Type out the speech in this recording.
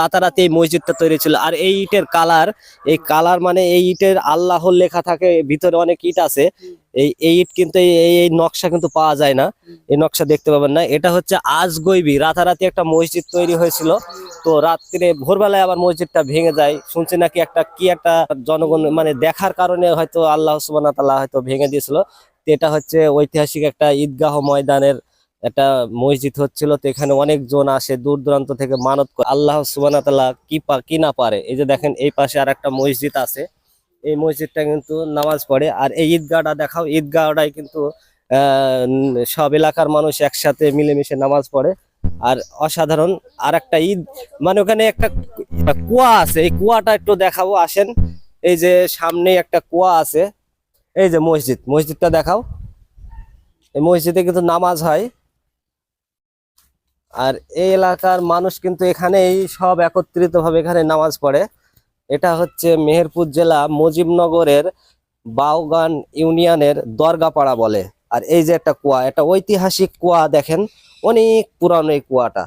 রাতারাতি এই মসজিদটা তৈরি ছিল। আর এই ইটের কালার, এই কালার মানে এই ইটের আল্লাহর লেখা থাকে, ভিতরে অনেক ইট আছে। এই ইট কিন্তু এই নকশা কিন্তু পাওয়া যায় না, এই নকশা দেখতে পাবেন না। এটা হচ্ছে আজগৈবি, রাতারাতি একটা মসজিদ তৈরি হয়েছিল। তো রাত্রে ভোরবেলায় আবার মসজিদটা ভেঙে যায়, শুনছি নাকি একটা জনগণ মানে দেখার কারণে হয়তো আল্লাহ সুবহানাহু ওয়া তাআলা হয়তো ভেঙে দিয়েছিল। তো এটা হচ্ছে ঐতিহাসিক একটা ঈদগাহ ময়দানের একটা মসজিদ হচ্ছিল। তো এখানে অনেক জন আসে দূর দূরান্ত থেকে মানত করে, আল্লাহ সুবহানাহু ওয়া তাআলা কি না পারে। এই যে দেখেন এই পাশে আর একটা মসজিদ আছে, এই মসজিদটা কিন্তু নামাজ পড়ে। আর এই ঈদগাহটা দেখাও, ঈদগাহটাই কিন্তু সব এলাকার মানুষ একসাথে মিলেমিশে নামাজ পড়ে। আর অসাধারণ আর একটা ঈদ মানে ওখানে একটা কুয়া আছে, এই কুয়াটা একটু দেখাবো আসেন। এই যে সামনে একটা কুয়া আছে, এই যে মসজিদটা দেখাও। এই মসজিদে কিন্তু নামাজ হয়। আর এই এলাকার মানুষ কিন্তু এখানেই সব একত্রিত ভাবে এখানে নামাজ পড়ে। এটা হচ্ছে মেহেরপুর জেলা মুজিবনগরের বাউগান ইউনিয়নের দরগাপাড়া বলে। আর এই যে একটা কুয়া, একটা ঐতিহাসিক কুয়া, দেখেন অনেক পুরানো এই কুয়াটা।